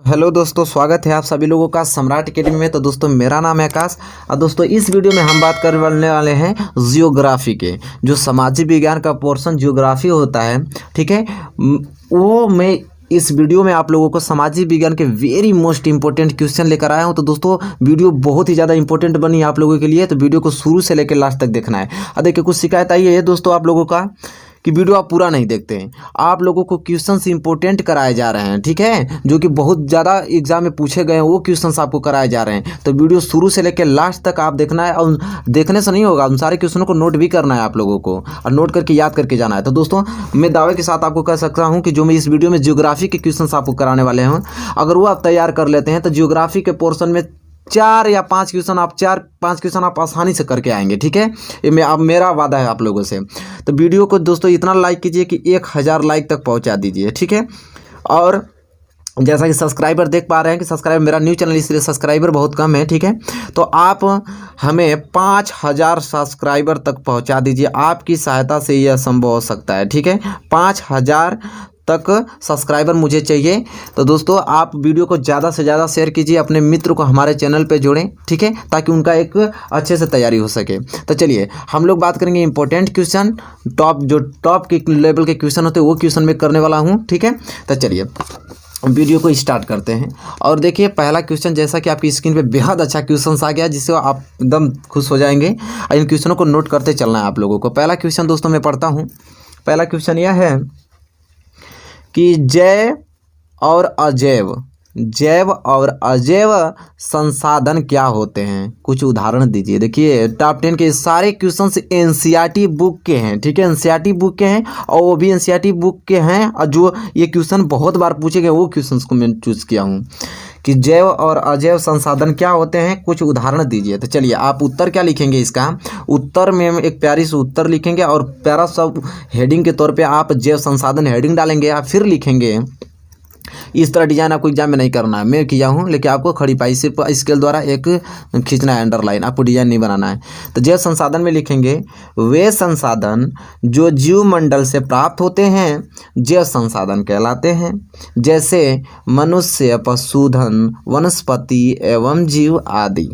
Hello दोस्तों, स्वागत है आप सभी लोगों का सम्राट अकेडमी में। तो दोस्तों मेरा नाम है आकाश और दोस्तों इस वीडियो में हम बात करने वाले हैं जियोग्राफी के। जो सामाजिक विज्ञान का पोर्शन जियोग्राफी होता है, ठीक है, वो मैं इस वीडियो में आप लोगों को सामाजिक विज्ञान के वेरी मोस्ट इंपॉर्टेंट क्वेश्चन लेकर आया हूं। तो दोस्तों वीडियो बहुत ही ज़्यादा इंपॉर्टेंट बनी आप लोगों के लिए, तो वीडियो को शुरू से लेकर लास्ट तक देखना है। और देखिए कुछ शिकायत आई है दोस्तों आप लोगों का कि वीडियो आप पूरा नहीं देखते हैं। आप लोगों को क्वेश्चंस इंपॉर्टेंट कराए जा रहे हैं, ठीक है, जो कि बहुत ज़्यादा एग्जाम में पूछे गए हैं, वो क्वेश्चंस आपको कराए जा रहे हैं। तो वीडियो शुरू से लेकर लास्ट तक आप देखना है, और देखने से नहीं होगा, उन सारे क्वेश्चनों को नोट भी करना है आप लोगों को, और नोट करके याद करके जाना है। तो दोस्तों मैं दावे के साथ आपको कह सकता हूँ कि जो मैं इस वीडियो में जियोग्राफी के क्वेश्चन आपको कराने वाले हैं, अगर वो आप तैयार कर लेते हैं तो जियोग्राफी के पोर्शन में 4 या 5 क्वेश्चन आप आसानी से करके आएंगे, ठीक है। ये अब मेरा वादा है आप लोगों से। तो वीडियो को दोस्तों इतना लाइक कीजिए कि 1000 लाइक तक पहुंचा दीजिए, ठीक है। और जैसा कि सब्सक्राइबर देख पा रहे हैं कि सब्सक्राइबर, मेरा न्यू चैनल इसलिए सब्सक्राइबर बहुत कम है, ठीक है। तो आप हमें 5000 सब्सक्राइबर तक पहुंचा दीजिए। आपकी सहायता से यह संभव हो सकता है, ठीक है। 5000 तक सब्सक्राइबर मुझे चाहिए। तो दोस्तों आप वीडियो को ज़्यादा से ज़्यादा शेयर कीजिए, अपने मित्र को हमारे चैनल पे जोड़ें, ठीक है, ताकि उनका एक अच्छे से तैयारी हो सके। तो चलिए हम लोग बात करेंगे इंपॉर्टेंट क्वेश्चन, टॉप के लेवल के क्वेश्चन होते हैं वो क्वेश्चन मैं करने वाला हूँ, ठीक है। तो चलिए वीडियो को स्टार्ट करते हैं। और देखिए पहला क्वेश्चन, जैसा कि आपकी स्क्रीन पे बेहद अच्छा क्वेश्चन आ गया जिससे आप एकदम खुश हो जाएंगे। इन क्वेश्चनों को नोट करते चलना है आप लोगों को। पहला क्वेश्चन दोस्तों मैं पढ़ता हूँ। पहला क्वेश्चन यह है कि जैव और अजैव संसाधन क्या होते हैं, कुछ उदाहरण दीजिए। देखिए टॉप 10 के सारे क्वेश्चंस एनसीईआरटी बुक के हैं, ठीक है, एनसीईआरटी बुक के हैं, और वो भी एनसीईआरटी बुक के हैं, और जो ये क्वेश्चन बहुत बार पूछे गए वो क्वेश्चंस को मैं चूज़ किया हूँ कि जैव और अजैव संसाधन क्या होते हैं, कुछ उदाहरण दीजिए। तो चलिए आप उत्तर क्या लिखेंगे, इसका उत्तर में हम एक प्यारी सी उत्तर लिखेंगे, और प्यारा सब हेडिंग के तौर पे आप जैव संसाधन हेडिंग डालेंगे। आप फिर लिखेंगे, इस तरह डिजाइन आपको एग्जाम में नहीं करना है, मैं किया हूँ, लेकिन आपको खड़ी पाई से स्केल द्वारा एक खींचना है अंडरलाइन, आपको डिजाइन नहीं बनाना है। तो जैव संसाधन में लिखेंगे वे संसाधन जो जीव मंडल से प्राप्त होते हैं जैव संसाधन कहलाते हैं, जैसे मनुष्य, पशुधन, वनस्पति एवं जीव आदि,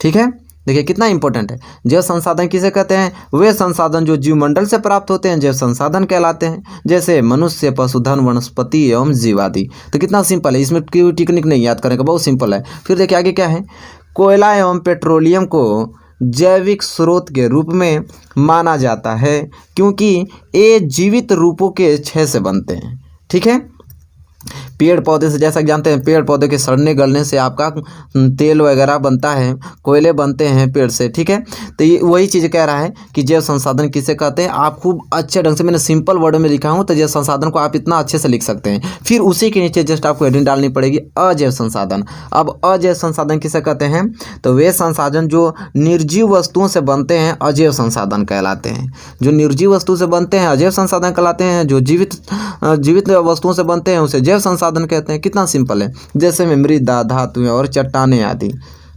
ठीक है। देखिए कितना इंपॉर्टेंट है। जैव संसाधन किसे कहते हैं, वे संसाधन जो जीवमंडल से प्राप्त होते हैं जैव संसाधन कहलाते हैं, जैसे मनुष्य, पशुधन, वनस्पति एवं जीव आदि। तो कितना सिंपल है, इसमें कोई टेक्निक नहीं याद करने का, बहुत सिंपल है। फिर देखिए आगे क्या है, कोयला एवं पेट्रोलियम को जैविक स्रोत के रूप में माना जाता है क्योंकि ये जीवित रूपों के क्षय से बनते हैं, ठीक है। पेड़ पौधे से, जैसा कि जानते हैं, पेड़ पौधे के सड़ने गलने से आपका तेल वगैरह बनता है, कोयले बनते हैं पेड़ से, ठीक है। तो ये वही चीज़ कह रहा है कि जैव संसाधन किसे कहते हैं। आप खूब अच्छे ढंग से, मैंने सिंपल वर्ड में लिखा हूँ, तो जैव संसाधन को आप इतना अच्छे से लिख सकते हैं। फिर उसी के नीचे जस्ट आपको हेडिंग डालनी पड़ेगी, अजैव संसाधन। अब अजैव संसाधन किसे कहते हैं, तो वे संसाधन जो निर्जीव वस्तुओं से बनते हैं अजैव संसाधन कहलाते हैं। जो निर्जीव वस्तु से बनते हैं अजैव संसाधन कहलाते हैं, जो जीवित वस्तुओं से बनते हैं उसे जैव संसाधन कहते हैं। कितना सिंपल है, जैसे में मृदा, धातुएं और चट्टानें आदि,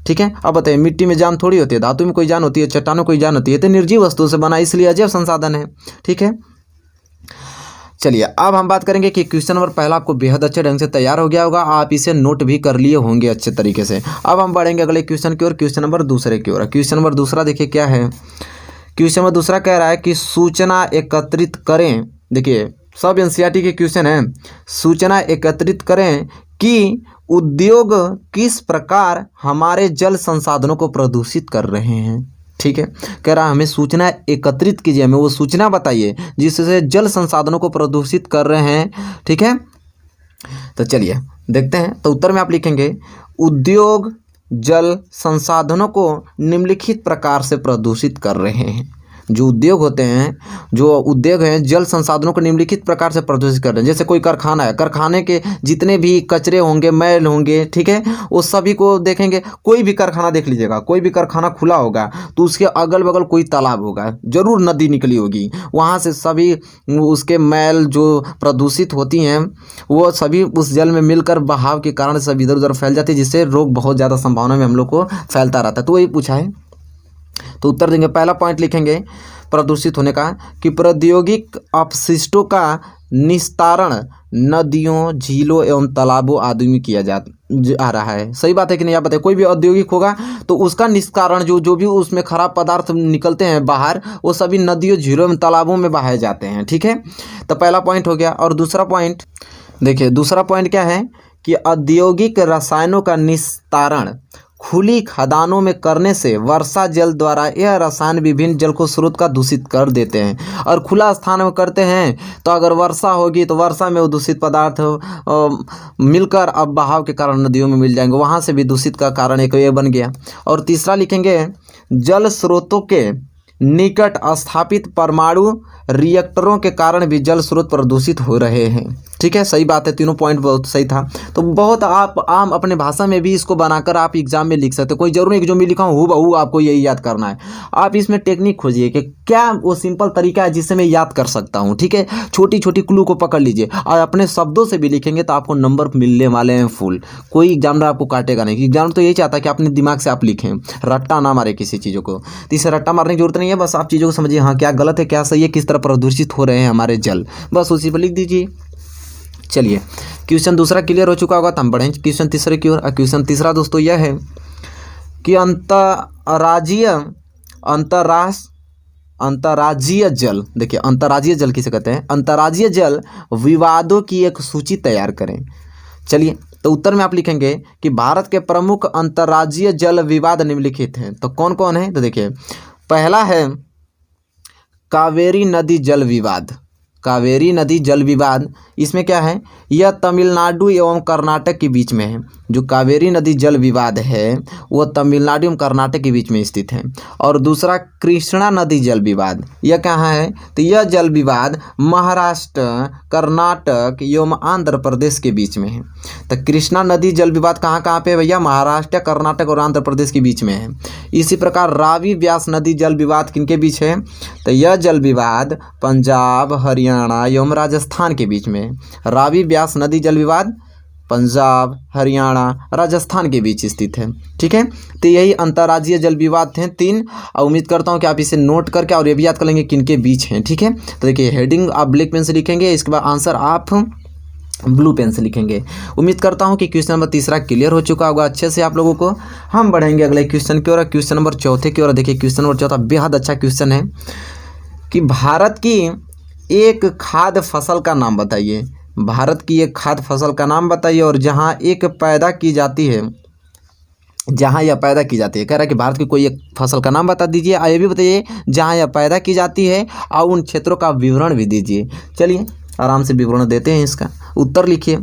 ठीक है। अब बताइए मिट्टी में जान थोड़ी होती है, धातु में कोई जान होती है, चट्टानों में कोई जान होती है, तो निर्जीव वस्तु से बना इसलिए अजैव संसाधन है, ठीक है। चलिए अब हम बात करेंगे कि क्वेश्चन नंबर पहला आपको बेहद अच्छे ढंग से तैयार हो गया होगा, आप इसे नोट भी कर लिए होंगे अच्छे तरीके से। अब हम बढ़ेंगे अगले क्वेश्चन की ओर, क्वेश्चन नंबर दूसरे की ओर। क्वेश्चन नंबर दूसरा देखिए क्या है। क्वेश्चन नंबर दूसरा कह रहा है कि सूचना एकत्रित करें। देखिए सब एनसीईआरटी के क्वेश्चन हैं। सूचना एकत्रित करें कि उद्योग किस प्रकार हमारे जल संसाधनों को प्रदूषित कर रहे हैं, ठीक है। कह रहा है हमें सूचना एकत्रित कीजिए, हमें वो सूचना बताइए जिससे जल संसाधनों को प्रदूषित कर रहे हैं, ठीक है। तो चलिए देखते हैं। तो उत्तर में आप लिखेंगे, उद्योग जल संसाधनों को निम्नलिखित प्रकार से प्रदूषित कर रहे हैं। जो उद्योग होते हैं, जो उद्योग हैं, जल संसाधनों को निम्नलिखित प्रकार से प्रदूषित कर रहे हैं। जैसे कोई कारखाना है, कारखाने के जितने भी कचरे होंगे, मैल होंगे, ठीक है, वो सभी को देखेंगे। कोई भी कारखाना देख लीजिएगा, कोई भी कारखाना खुला होगा तो उसके अगल बगल कोई तालाब होगा, जरूर नदी निकली होगी, वहाँ से सभी उसके मैल जो प्रदूषित होती हैं वो सभी उस जल में मिलकर बहाव के कारण सब इधर उधर फैल जाती है, जिससे रोग बहुत ज़्यादा संभावना में हम लोग को फैलता रहता है। तो वही पूछा है, तो उत्तर देंगे। पहला पॉइंट लिखेंगे प्रदूषित होने का कि प्रौद्योगिक अपशिष्टों का निस्तारण नदियों, झीलों एवं तालाबों आदि में किया जा रहा है। सही बात है कि नहीं, आप बताइए। कोई भी औद्योगिक होगा तो उसका निष्कारण जो भी उसमें खराब पदार्थ निकलते हैं बाहर, वो सभी नदियों, झीलों एवं तालाबों में बहाए जाते हैं। ठीक है, तो पहला पॉइंट हो गया। और दूसरा पॉइंट देखिए, दूसरा पॉइंट क्या है कि औद्योगिक रसायनों का निस्तारण खुली खदानों में करने से वर्षा जल द्वारा यह रसायन विभिन्न जल को स्रोत का दूषित कर देते हैं। और खुला स्थान में करते हैं तो अगर वर्षा होगी तो वर्षा में वो दूषित पदार्थ मिलकर अब बहाव के कारण नदियों में मिल जाएंगे, वहाँ से भी दूषित का कारण एक ये बन गया। और तीसरा लिखेंगे, जल स्रोतों के निकट स्थापित परमाणु रिएक्टरों के कारण भी जल स्रोत प्रदूषित हो रहे हैं। ठीक है, सही बात है, तीनों पॉइंट बहुत सही था। तो बहुत आप आम अपने भाषा में भी इसको बनाकर आप एग्जाम में लिख सकते हो। कोई जरूरी नहीं कि जो मैं लिखा हूँ हूबहू आपको यही याद करना है। आप इसमें टेक्निक खोजिए कि क्या वो सिंपल तरीका है जिससे मैं याद कर सकता हूँ। ठीक है, छोटी छोटी क्लू को पकड़ लीजिए और अपने शब्दों से भी लिखेंगे तो आपको नंबर मिलने वाले हैं फुल। कोई एग्जामिनर आपको काटेगा नहीं। एग्जाम तो यही चाहता है कि अपने दिमाग से आप लिखें, रट्टा ना मारे किसी चीज़ों को। तो इसे रट्टा मारने की जरूरत नहीं है, बस आप चीज़ों को समझिए, हाँ क्या गलत है क्या सही है, किस तरह प्रदूषित हो रहे हैं हमारे जल, बस उसी पर लिख दीजिए। चलिए, क्वेश्चन दूसरा क्लियर हो चुका होगा तो हम बढ़ें क्वेश्चन तीसरे की ओर। क्वेश्चन तीसरा दोस्तों यह है कि अंतर्राज्यीय जल, देखिए अंतर्राज्यीय जल किसे कहते हैं, अंतर्राज्यीय जल विवादों की एक सूची तैयार करें। चलिए, तो उत्तर में आप लिखेंगे कि भारत के प्रमुख अंतर्राज्यीय जल विवाद निम्नलिखित हैं। तो कौन कौन है, तो देखिए पहला है कावेरी नदी जल विवाद। कावेरी नदी जल विवाद, इसमें क्या है, यह तमिलनाडु एवं कर्नाटक के बीच में है। जो कावेरी नदी जल विवाद है वो तमिलनाडु एवं कर्नाटक के बीच में स्थित है। और दूसरा कृष्णा नदी जल विवाद, यह कहाँ है, तो यह जल विवाद महाराष्ट्र, कर्नाटक एवं आंध्र प्रदेश के बीच में है। तो कृष्णा नदी जल विवाद कहाँ कहाँ पे है भैया, महाराष्ट्र, कर्नाटक और आंध्र प्रदेश के बीच में है। इसी प्रकार रावी व्यास नदी जल विवाद किनके बीच है, तो यह जल विवाद पंजाब, हरियाणा एवं राजस्थान के बीच में है। रावी व्यास नदी जल विवाद पंजाब, हरियाणा, राजस्थान के बीच स्थित है। ठीक है, तो यही अंतर्राज्यीय जल विवाद थे 3। और उम्मीद करता हूँ कि आप इसे नोट करके और ये भी याद कर लेंगे किनके बीच हैं। ठीक है, तो देखिए हेडिंग आप ब्लैक पेन से लिखेंगे, इसके बाद आंसर आप ब्लू पेन से लिखेंगे। उम्मीद करता हूँ कि क्वेश्चन नंबर तीसरा क्लियर हो चुका होगा अच्छे से आप लोगों को। हम बढ़ेंगे अगले क्वेश्चन की ओर, क्वेश्चन नंबर चौथे की ओर। देखिए क्वेश्चन नंबर चौथा बेहद अच्छा क्वेश्चन है कि भारत की एक खाद्य फसल का नाम बताइए। भारत की एक खाद्य फसल का नाम बताइए और जहाँ एक पैदा की जाती है, जहाँ यह पैदा की जाती है। कह रहा है कि भारत की कोई एक फसल का नाम बता दीजिए और ये भी बताइए जहाँ यह पैदा की जाती है और उन क्षेत्रों का विवरण भी दीजिए। चलिए आराम से विवरण देते हैं इसका। उत्तर लिखिए,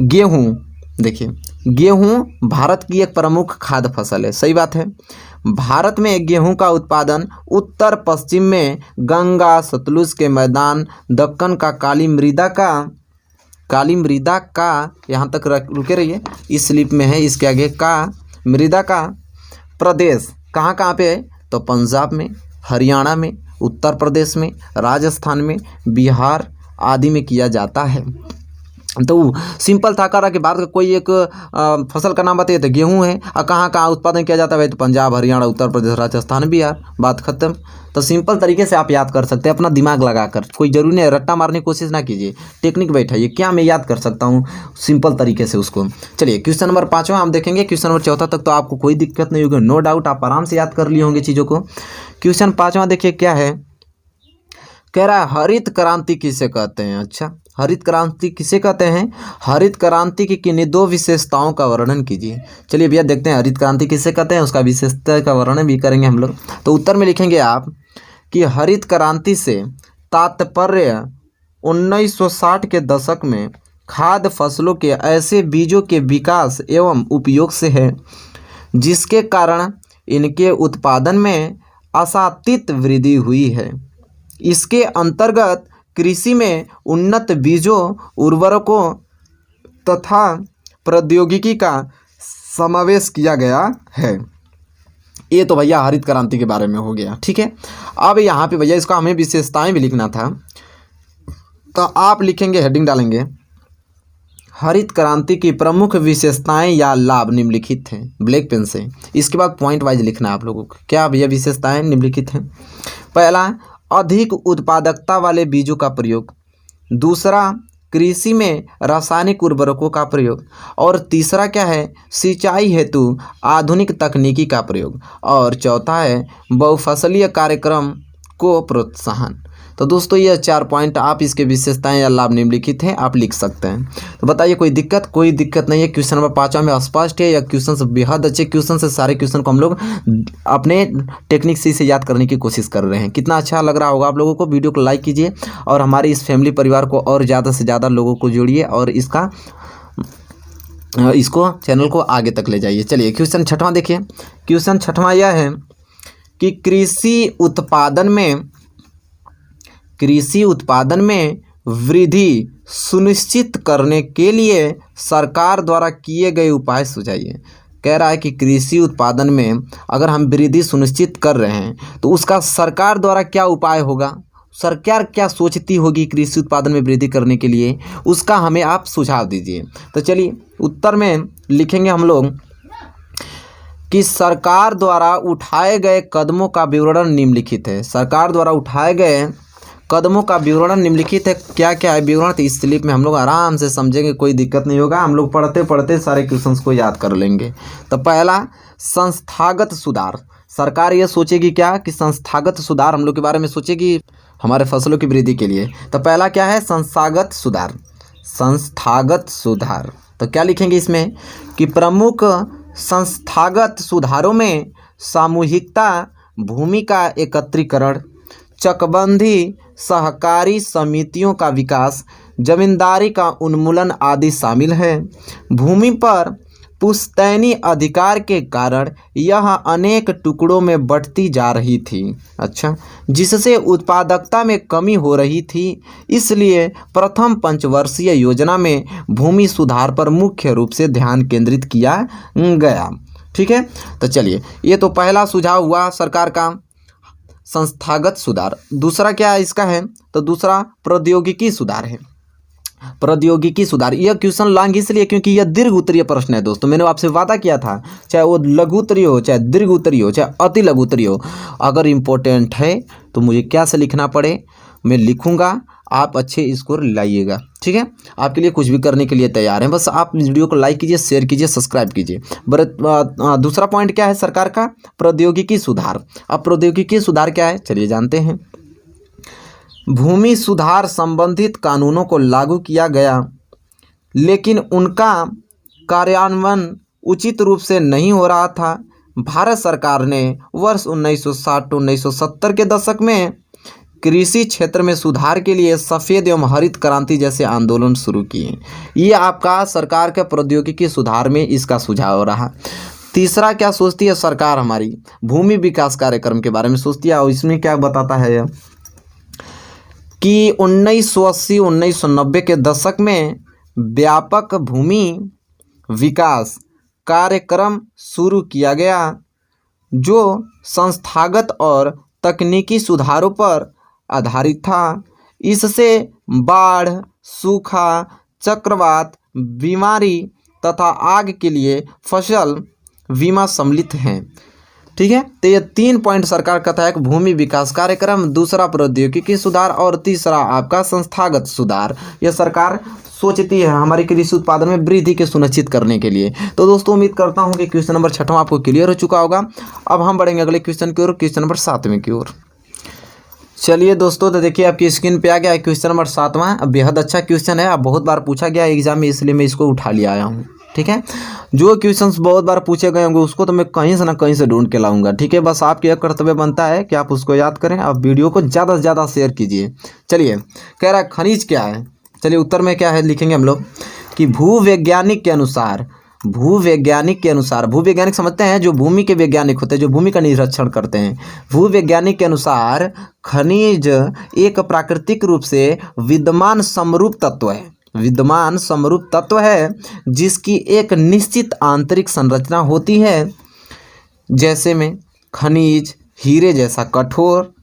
गेहूँ। देखिए गेहूँ भारत की एक प्रमुख खाद्य फसल है, सही बात है। भारत में गेहूं का उत्पादन उत्तर पश्चिम में गंगा सतलुज के मैदान, दक्कन का काली मृदा का यहाँ तक रुके रहिए, इस स्लिप में है, इसके आगे का मृदा का प्रदेश कहाँ कहाँ पे है, तो पंजाब में, हरियाणा में, उत्तर प्रदेश में, राजस्थान में, बिहार आदि में किया जाता है। तो सिंपल था, कह रहा कि भारत का कोई एक फसल का नाम बताइए, तो गेहूं है। और कहाँ कहाँ उत्पादन किया जाता है भाई, तो पंजाब, हरियाणा, उत्तर प्रदेश, राजस्थान, बिहार, बात खत्म। तो सिंपल तरीके से आप याद कर सकते हैं अपना दिमाग लगाकर। कोई जरूरी नहीं रट्टा मारने की कोशिश ना कीजिए, टेक्निक बैठाइए, क्या मैं याद कर सकता हूँ सिंपल तरीके से उसको। चलिए क्वेश्चन नंबर 5वां हम देखेंगे। क्वेश्चन नंबर 4 तक तो आपको कोई दिक्कत नहीं होगी, नो डाउट आप आराम से याद कर लिए होंगे चीज़ों को। क्वेश्चन 5वां देखिए क्या है, कह रहा है हरित क्रांति किसे कहते हैं। अच्छा, हरित क्रांति किसे कहते हैं, हरित क्रांति की किन्हीं 2 विशेषताओं का वर्णन कीजिए। चलिए भैया देखते हैं हरित क्रांति किसे कहते हैं, उसका विशेषता का वर्णन भी करेंगे हम लोग। तो उत्तर में लिखेंगे आप कि हरित क्रांति से तात्पर्य 1960 के दशक में खाद्य फसलों के ऐसे बीजों के विकास एवं उपयोग से है जिसके कारण इनके उत्पादन में आशातीत वृद्धि हुई है। इसके अंतर्गत कृषि में उन्नत बीजों, उर्वरकों तथा प्रौद्योगिकी का समावेश किया गया है। ये तो भैया हरित क्रांति के बारे में हो गया। ठीक है, अब यहाँ पे भैया इसका हमें विशेषताएं भी लिखना था, तो आप लिखेंगे, हेडिंग डालेंगे, हरित क्रांति की प्रमुख विशेषताएं या लाभ निम्नलिखित हैं, ब्लैक पेन से। इसके बाद पॉइंट वाइज लिखना है आप लोगों को, क्या भैया विशेषताएं निम्नलिखित हैं। पहला, अधिक उत्पादकता वाले बीजों का प्रयोग। दूसरा, कृषि में रासायनिक उर्वरकों का प्रयोग। और तीसरा क्या है, सिंचाई हेतु आधुनिक तकनीकी का प्रयोग। और चौथा है बहुफसलीय कार्यक्रम को प्रोत्साहन। तो दोस्तों ये 4 पॉइंट आप इसके विशेषताएं या लाभ निम्नलिखित हैं, आप लिख सकते हैं। तो बताइए कोई दिक्कत? कोई दिक्कत नहीं है। क्वेश्चन नंबर 5 में स्पष्ट है। यह क्वेश्चन बेहद अच्छे क्वेश्चन से, सारे क्वेश्चन को हम लोग अपने टेक्निक से याद करने की कोशिश कर रहे हैं। कितना अच्छा लग रहा होगा आप लोगों को। वीडियो को लाइक कीजिए और हमारे इस फैमिली परिवार को और ज़्यादा से ज़्यादा लोगों को जोड़िए और इसको चैनल को आगे तक ले जाइए। चलिए क्वेश्चन 6वां देखिए। क्वेश्चन 6वां यह है कि कृषि उत्पादन में वृद्धि सुनिश्चित करने के लिए सरकार द्वारा किए गए उपाय सुझाइए। कह रहा है कि कृषि उत्पादन में अगर हम वृद्धि सुनिश्चित कर रहे हैं तो उसका सरकार द्वारा क्या उपाय होगा, सरकार क्या सोचती होगी कृषि उत्पादन में वृद्धि करने के लिए, उसका हमें आप सुझाव दीजिए। तो चलिए उत्तर में लिखेंगे हम लोग कि सरकार द्वारा उठाए गए कदमों का विवरण निम्नलिखित है। सरकार द्वारा उठाए गए कदमों का विवरण निम्नलिखित है। क्या क्या है विवरण, तो इस स्लिप में हम लोग आराम से समझेंगे, कोई दिक्कत नहीं होगा। हम लोग पढ़ते पढ़ते सारे क्वेश्चंस को याद कर लेंगे। तो पहला, संस्थागत सुधार। सरकार ये सोचेगी क्या कि संस्थागत सुधार हम लोग के बारे में सोचेगी हमारे फसलों की वृद्धि के लिए। तो पहला क्या है, संस्थागत सुधार। संस्थागत सुधार तो क्या लिखेंगे इसमें कि प्रमुख संस्थागत सुधारों में सामूहिकता, भूमि का एकत्रीकरण, चकबंदी सहकारी समितियों का विकास, जमींदारी का उन्मूलन आदि शामिल है। भूमि पर पुश्तैनी अधिकार के कारण यह अनेक टुकड़ों में बंटती जा रही थी, अच्छा, जिससे उत्पादकता में कमी हो रही थी। इसलिए प्रथम पंचवर्षीय योजना में भूमि सुधार पर मुख्य रूप से ध्यान केंद्रित किया गया। ठीक है, तो चलिए ये तो पहला सुझाव हुआ सरकार का, संस्थागत सुधार। दूसरा क्या है इसका है, तो दूसरा प्रौद्योगिकी सुधार है। प्रौद्योगिकी सुधार, यह क्वेश्चन लॉन्ग इसलिए क्योंकि यह दीर्घ उत्तरीय प्रश्न है दोस्तों। मैंने आपसे वादा किया था, चाहे वो लघु उत्तरीय हो, चाहे दीर्घ उत्तरीय हो, चाहे अति लघु उत्तरीय हो, अगर इम्पोर्टेंट है तो मुझे क्या से लिखना पड़े मैं लिखूंगा, आप अच्छे स्कोर लाइएगा। ठीक है, आपके लिए कुछ भी करने के लिए तैयार हैं, बस आप वीडियो को लाइक कीजिए, शेयर कीजिए, सब्सक्राइब कीजिए। दूसरा पॉइंट क्या है सरकार का, प्रौद्योगिकी सुधार। अब प्रौद्योगिकी सुधार क्या है चलिए जानते हैं। भूमि सुधार संबंधित कानूनों को लागू किया गया, लेकिन उनका कार्यान्वयन उचित रूप से नहीं हो रहा था। भारत सरकार ने वर्ष 1960-1970 के दशक में कृषि क्षेत्र में सुधार के लिए सफ़ेद एवं हरित क्रांति जैसे आंदोलन शुरू किए। ये आपका सरकार के प्रौद्योगिकी सुधार में इसका सुझाव रहा। तीसरा क्या सोचती है सरकार, हमारी भूमि विकास कार्यक्रम के बारे में सोचती है, और इसमें क्या बताता है यह कि 1980-1990 के दशक में व्यापक भूमि विकास कार्यक्रम शुरू किया गया, जो संस्थागत और तकनीकी सुधारों पर आधारित था। इससे बाढ़, सूखा, चक्रवात, बीमारी तथा आग के लिए फसल बीमा सम्मिलित हैं। ठीक है, तो ये 3 पॉइंट सरकार कहता है कि भूमि विकास कार्यक्रम, दूसरा प्रौद्योगिकी सुधार और तीसरा आपका संस्थागत सुधार। यह सरकार सोचती है हमारी कृषि उत्पादन में वृद्धि के सुनिश्चित करने के लिए। तो दोस्तों उम्मीद करता हूँ कि क्वेश्चन नंबर 6वां आपको क्लियर हो चुका होगा। अब हम बढ़ेंगे अगले क्वेश्चन की ओर, क्वेश्चन नंबर 7वें की ओर। चलिए दोस्तों, तो देखिए आपकी स्क्रीन पे आ गया है क्वेश्चन नंबर 7वां। बेहद अच्छा क्वेश्चन है, अब बहुत बार पूछा गया है एग्जाम में, इसलिए मैं इसको उठा लिया आया हूँ। ठीक है, जो क्वेश्चंस बहुत बार पूछे गए होंगे उसको तो मैं कहीं से ना कहीं से ढूंढ के लाऊंगा। ठीक है, बस आपका यह कर्तव्य बनता है कि आप उसको याद करें, आप वीडियो को ज़्यादा से ज़्यादा शेयर कीजिए। चलिए, कह रहा है खनिज क्या है, चलिए उत्तर में क्या है लिखेंगे हम लोग कि भूवैज्ञानिक के अनुसार, भूवैज्ञानिक समझते हैं जो भूमि के वैज्ञानिक होते हैं, जो भूमि का निरीक्षण करते हैं। भूवैज्ञानिक के अनुसार खनिज एक प्राकृतिक रूप से विद्यमान समरूप तत्व है, जिसकी एक निश्चित आंतरिक संरचना होती है। जैसे में खनिज हीरे जैसा कठोर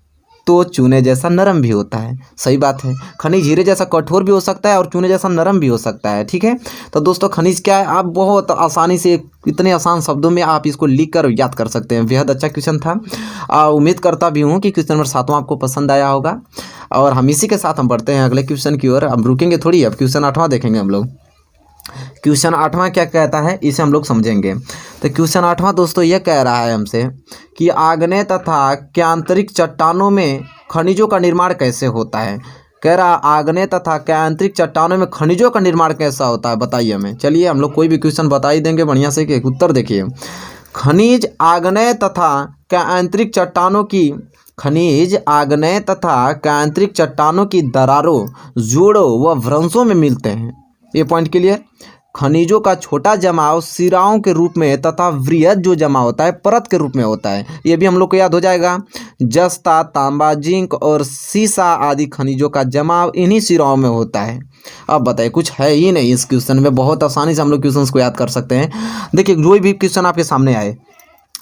तो चूने जैसा नरम भी होता है। सही बात है, खनिज हीरे जैसा कठोर भी हो सकता है और चूने जैसा नरम भी हो सकता है। ठीक है, तो दोस्तों खनिज क्या है, आप बहुत आसानी से इतने आसान शब्दों में आप इसको लिख कर याद कर सकते हैं। बेहद अच्छा क्वेश्चन था। उम्मीद करता भी हूँ कि क्वेश्चन नंबर 7वां आपको पसंद आया होगा। और हम इसी के साथ हम बढ़ते हैं अगले क्वेश्चन की ओर। अब रुकेंगे थोड़ी, अब क्वेश्चन 8वां देखेंगे हम लोग। क्वेश्चन 8वां क्या कहता है इसे हम लोग समझेंगे। तो क्वेश्चन 8वां दोस्तों यह कह रहा है हमसे कि आग्नेय तथा क्यांतरिक चट्टानों में खनिजों का निर्माण कैसे होता है। कह रहा आग्नेय तथा क्यांतरिक चट्टानों में खनिजों का निर्माण कैसा होता है, बताइए हमें। चलिए हम लोग कोई भी क्वेश्चन बता ही देंगे बढ़िया से कि उत्तर देखिए। खनिज आग्नेय तथा क्यांतरिक चट्टानों की दरारों, जोड़ों व भ्रंशों में मिलते हैं। ये पॉइंट क्लियर। खनिजों का छोटा जमाव सिराओं के रूप में तथा वृहद जो जमा होता है परत के रूप में होता है। ये भी हम लोग को याद हो जाएगा। जस्ता, तांबा, जिंक और सीसा आदि खनिजों का जमाव इन्हीं सिराओं में होता है। अब बताइए, कुछ है ही नहीं इस क्वेश्चन में, बहुत आसानी से हम लोग क्वेश्चन को याद कर सकते हैं। देखिए जो भी क्वेश्चन आपके सामने आए,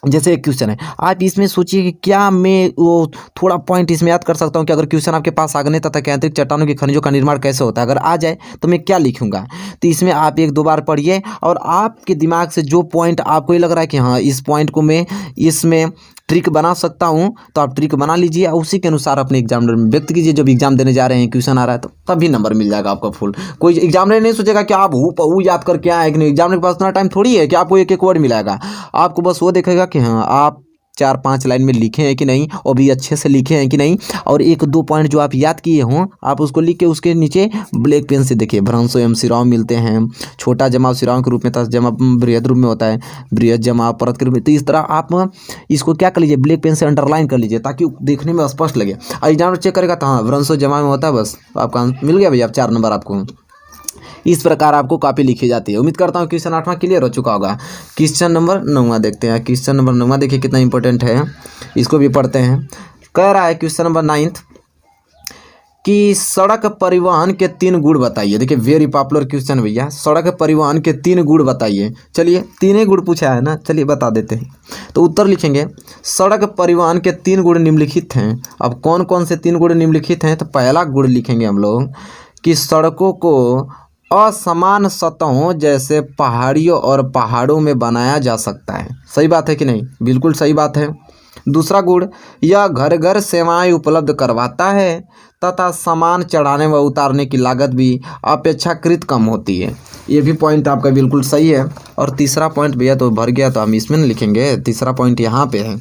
जैसे एक क्वेश्चन है, आप इसमें सोचिए कि क्या मैं वो थोड़ा पॉइंट इसमें याद कर सकता हूँ कि अगर क्वेश्चन आपके पास आग्नेय तथा क्यांतरिक चट्टानों की खनिजों का निर्माण कैसे होता है अगर आ जाए तो मैं क्या लिखूंगा। तो इसमें आप 1-2 बार पढ़िए और आपके दिमाग से जो पॉइंट आपको ये लग रहा है कि हाँ इस पॉइंट को मैं इसमें ट्रिक बना सकता हूँ तो आप ट्रिक बना लीजिए और उसी के अनुसार अपने एग्जाम में व्यक्त कीजिए। जब एग्जाम देने जा रहे हैं क्वेश्चन आ रहा है तो तभी नंबर मिल जाएगा आपका फुल। कोई एग्जामिनर नहीं सोचेगा कि आप हूँ याद करके आए कि नहीं। एग्जामिनर के पास इतना टाइम थोड़ी है कि आपको एक वर्ड मिलेगा। आपको बस वो देखेगा कि हाँ आप 4-5 लाइन में लिखे हैं कि नहीं और भी अच्छे से लिखे हैं कि नहीं, और 1-2 पॉइंट जो आप याद किए हों आप उसको लिख के उसके नीचे ब्लैक पेन से देखिए भ्रंशों एवं सिराओं मिलते हैं। छोटा जमाव सिराओं के रूप में तथा जमाव बृहद रूप में होता है, बृहद जमाव परत के रूप में। तो इस तरह आप इसको क्या कर लीजिए, ब्लैक पेन से अंडरलाइन कर लीजिए ताकि देखने में स्पष्ट लगे। एग्जाम चेक करेगा तो हाँ भ्रंशों जमाव में होता है, बस आपका मिल गया भैया, 4 नंबर आपको। इस प्रकार आपको कॉपी लिखी जाती है। उम्मीद करता हूँ क्वेश्चन 8वां क्लियर हो चुका होगा। क्वेश्चन नंबर 9वां देखते हैं। क्वेश्चन नंबर 9वां देखिए कितना इंपॉर्टेंट है, इसको भी पढ़ते हैं। कह रहा है क्वेश्चन नंबर 9 कि सड़क परिवहन के 3 गुण बताइए। देखिए वेरी पॉपुलर क्वेश्चन भैया, सड़क परिवहन के 3 गुण बताइए। चलिए 3 ही गुण पूछा है ना, चलिए बता देते हैं। तो उत्तर लिखेंगे सड़क परिवहन के 3 गुण निम्नलिखित हैं। अब कौन कौन से 3 गुण निम्नलिखित हैं, तो पहला गुण लिखेंगे हम लोग कि सड़कों को असमान सतहों जैसे पहाड़ियों और पहाड़ों में बनाया जा सकता है। सही बात है कि नहीं, बिल्कुल सही बात है। दूसरा गुण, यह घर घर सेवाएं उपलब्ध करवाता है तथा सामान चढ़ाने व उतारने की लागत भी अपेक्षाकृत कम होती है। ये भी पॉइंट आपका बिल्कुल सही है। और तीसरा पॉइंट भैया तो भर गया तो हम इसमें लिखेंगे, तीसरा पॉइंट यहाँ पे है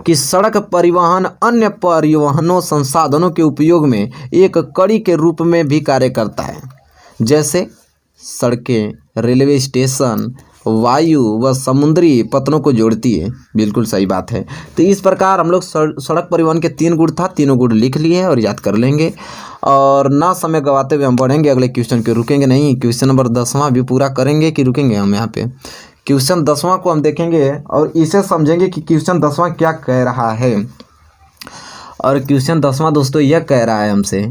कि सड़क परिवहन अन्य परिवहनों संसाधनों के उपयोग में एक कड़ी के रूप में भी कार्य करता है, जैसे सड़कें, रेलवे स्टेशन, वायु व समुद्री पतनों को जोड़ती है। बिल्कुल सही बात है। तो इस प्रकार हम लोग सड़क परिवहन के 3 गुण था, तीनों गुण लिख लिए और याद कर लेंगे। और ना समय गवाते हुए हम बढ़ेंगे अगले क्वेश्चन के, रुकेंगे नहीं। क्वेश्चन नंबर 10वां भी पूरा करेंगे कि रुकेंगे हम यहाँ पे। क्वेश्चन 10वां को हम देखेंगे और इसे समझेंगे कि क्वेश्चन 10वां क्या कह रहा है। और क्वेश्चन 10वां दोस्तों यह कह रहा है हमसे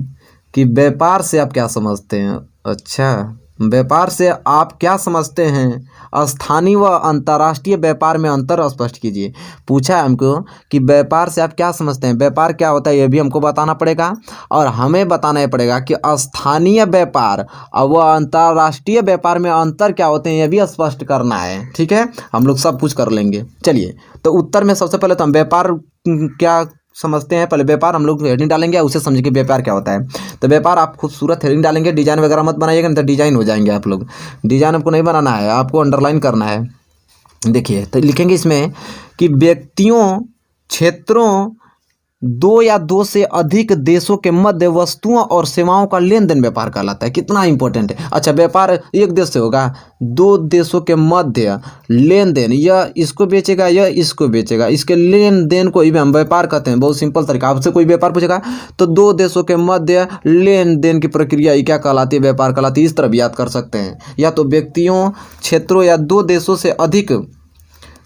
कि व्यापार से आप क्या समझते हैं। अच्छा, व्यापार से आप क्या समझते हैं, स्थानीय व अंतर्राष्ट्रीय व्यापार में अंतर स्पष्ट कीजिए। पूछा है हमको कि व्यापार से आप क्या समझते हैं, व्यापार क्या होता है ये भी हमको बताना पड़ेगा और हमें बताना पड़ेगा कि स्थानीय व्यापार और व अंतर्राष्ट्रीय व्यापार में अंतर क्या होते हैं ये भी स्पष्ट करना है। ठीक है, हम लोग सब कुछ कर लेंगे। चलिए तो उत्तर में सबसे पहले तो हम व्यापार क्या समझते हैं, पहले व्यापार हम लोग हेडिंग डालेंगे, उसे समझे कि व्यापार क्या होता है। तो व्यापार आप खूबसूरत हेडिंग डालेंगे, डिजाइन वगैरह मत बनाइएगा नहीं तो डिजाइन हो जाएंगे आप लोग। डिजाइन आपको नहीं बनाना है, आपको अंडरलाइन करना है। देखिए तो लिखेंगे इसमें कि व्यक्तियों, क्षेत्रों, 2 या 2 से अधिक देशों के मध्य वस्तुओं और सेवाओं का लेन देन व्यापार कहलाता है। कितना इंपॉर्टेंट है। अच्छा, व्यापार एक देश से होगा, 2 देशों के मध्य लेन देन, यह इसको बेचेगा यह इसको बेचेगा, इसके लेन देन को ही हम व्यापार कहते हैं। बहुत सिंपल तरीका, आपसे कोई व्यापार पूछेगा तो 2 देशों के मध्य लेन देन की प्रक्रिया ये क्या कहलाती है, व्यापार कहलाती है। इस तरह भी याद कर सकते हैं, या तो व्यक्तियों, क्षेत्रों या 2 देशों से अधिक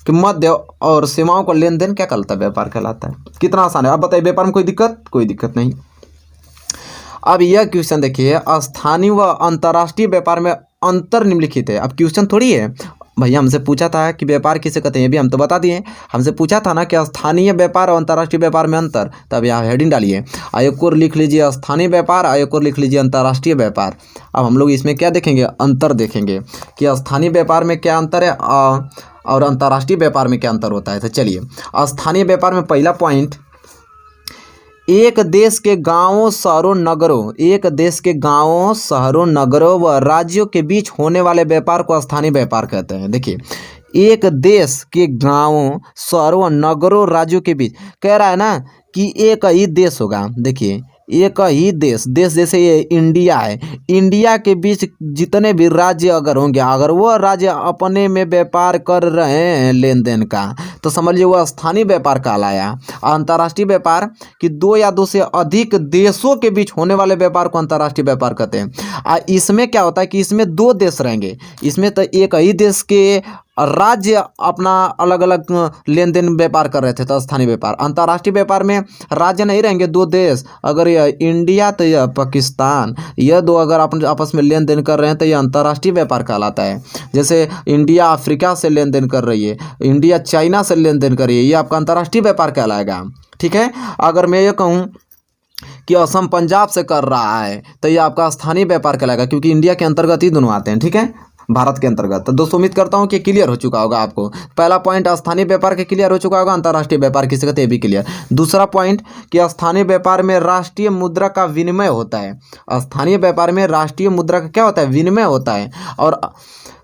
कि मध्य और सेवाओं का लेन देन क्या कहलाता है, व्यापार कहलाता है। कितना आसान है। अब बताइए व्यापार में कोई दिक्कत नहीं। अब यह क्वेश्चन देखिए, स्थानीय व अंतर्राष्ट्रीय व्यापार में अंतर निम्नलिखित है। अब क्वेश्चन थोड़ी है भैया, हमसे पूछा था कि व्यापार किसे कहते हैं, ये भी हम तो बता दिए। हमसे पूछा था ना कि स्थानीय व्यापार और अंतर्राष्ट्रीय व्यापार में अंतर, तब यहाँ हेडिंग डालिए, एक और लिख लीजिए स्थानीय व्यापार, एक और लिख लीजिए अंतर्राष्ट्रीय व्यापार। अब हम लोग इसमें क्या देखेंगे, अंतर देखेंगे कि स्थानीय व्यापार में क्या अंतर है और अंतर्राष्ट्रीय व्यापार में क्या अंतर होता है। तो चलिए, स्थानीय व्यापार में पहला पॉइंट एक देश के गांवों शहरों नगरों एक देश के गांवों शहरों नगरों व राज्यों के बीच होने वाले व्यापार को स्थानीय व्यापार कहते हैं। देखिए, एक देश के गांवों शहरों नगरों राज्यों के बीच कह रहा है ना कि एक ही देश होगा। देखिए, एक ही देश जैसे ये इंडिया है, इंडिया के बीच जितने भी राज्य अगर होंगे, अगर वो राज्य अपने में व्यापार कर रहे हैं लेन देन का, तो समझिए वो स्थानीय व्यापार कहलाया। अंतर्राष्ट्रीय व्यापार कि दो या दो से अधिक देशों के बीच होने वाले व्यापार को अंतर्राष्ट्रीय व्यापार कहते हैं। इसमें क्या होता है कि इसमें दो देश रहेंगे, इसमें तो एक ही देश के राज्य अपना अलग अलग लेन देन व्यापार कर रहे थे तो स्थानीय व्यापार। अंतर्राष्ट्रीय व्यापार में राज्य नहीं रहेंगे, दो देश, अगर यह इंडिया तो यह पाकिस्तान, यह दो अगर अपने आपस में लेन देन कर रहे हैं तो यह अंतर्राष्ट्रीय व्यापार कहलाता है। जैसे इंडिया अफ्रीका से लेन देन कर रही है, इंडिया चाइना से लेन देन कर रही है, ये आपका अंतर्राष्ट्रीय व्यापार कहलाएगा। ठीक है, अगर मैं ये कहूँ कि असम पंजाब से कर रहा है तो ये आपका स्थानीय व्यापार कहलाएगा, क्योंकि इंडिया के अंतर्गत ही दोनों आते हैं। ठीक है, भारत के अंतर्गत। तो दोस्तों उम्मीद करता हूं कि क्लियर हो चुका होगा आपको। पहला पॉइंट स्थानीय व्यापार के क्लियर हो चुका होगा, अंतर्राष्ट्रीय व्यापार किसे कहते हैं भी क्लियर। दूसरा पॉइंट कि स्थानीय व्यापार में राष्ट्रीय मुद्रा का विनिमय होता है। स्थानीय व्यापार में राष्ट्रीय मुद्रा का क्या होता है, विनिमय होता है। और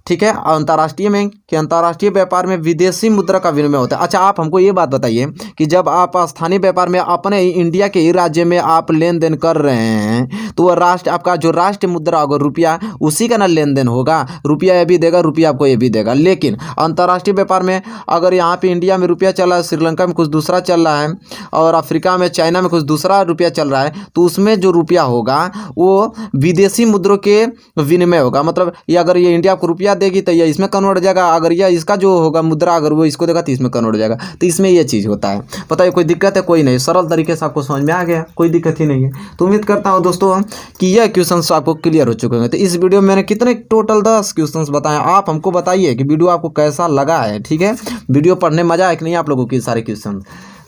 ठीक है, अंतर्राष्ट्रीय में कि अंतर्राष्ट्रीय व्यापार में विदेशी मुद्रा का विनिमय होता है। अच्छा, आप हमको ये बात बताइए कि जब आप स्थानीय व्यापार में अपने इंडिया के ही राज्य में आप लेन देन कर रहे हैं तो वह राष्ट्र आपका जो राष्ट्रीय मुद्रा होगा रुपया, उसी का ना लेन देन होगा। रुपया ये भी देगा, रुपया आपको ये भी देगा। लेकिन अंतर्राष्ट्रीय व्यापार में अगर यहाँ पे इंडिया में रुपया चल रहा है, श्रीलंका में कुछ दूसरा चल रहा है, और अफ्रीका में चाइना में कुछ दूसरा रुपया चल रहा है, तो उसमें जो रुपया होगा वो विदेशी मुद्रों के विनिमय होगा। मतलब ये अगर ये इंडिया को रुपया देगी तो ये इसमें कन्वर्ट हो जाएगा, अगर यह इसका जो होगा मुद्रा अगर वो इसको देगा तो इसमें कन्वर्ट हो जाएगा। तो इसमें ये चीज़ होता है। पता है कोई दिक्कत है? कोई नहीं, सरल तरीके से आपको समझ में आ गया, कोई दिक्कत ही नहीं है। तो उम्मीद करता हूँ दोस्तों कि यह क्वेश्चन आपको क्लियर हो चुके होंगे। तो इस वीडियो में मैंने कितने टोटल 10 क्वेश्चन बताए। आप हमको बताइए कि वीडियो आपको कैसा लगा है। ठीक है, वीडियो पढ़ने मजा आया कि नहीं आप लोगों की सारे क्वेश्चन।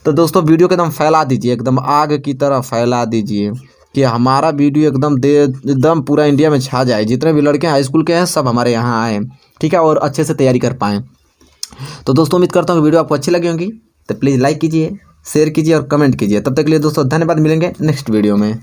तो दोस्तों वीडियो को एकदम फैला दीजिए, एकदम आग की तरह फैला दीजिए कि हमारा वीडियो एकदम पूरा इंडिया में छा जाए। जितने भी लड़के हाई स्कूल के हैं सब हमारे यहाँ आए, ठीक है, और अच्छे से तैयारी कर पाएँ। तो दोस्तों उम्मीद करता हूँ कि वीडियो आपको अच्छी लगी होगी। तो प्लीज़ लाइक कीजिए, शेयर कीजिए और कमेंट कीजिए। तब तक के लिए दोस्तों धन्यवाद, मिलेंगे नेक्स्ट वीडियो में।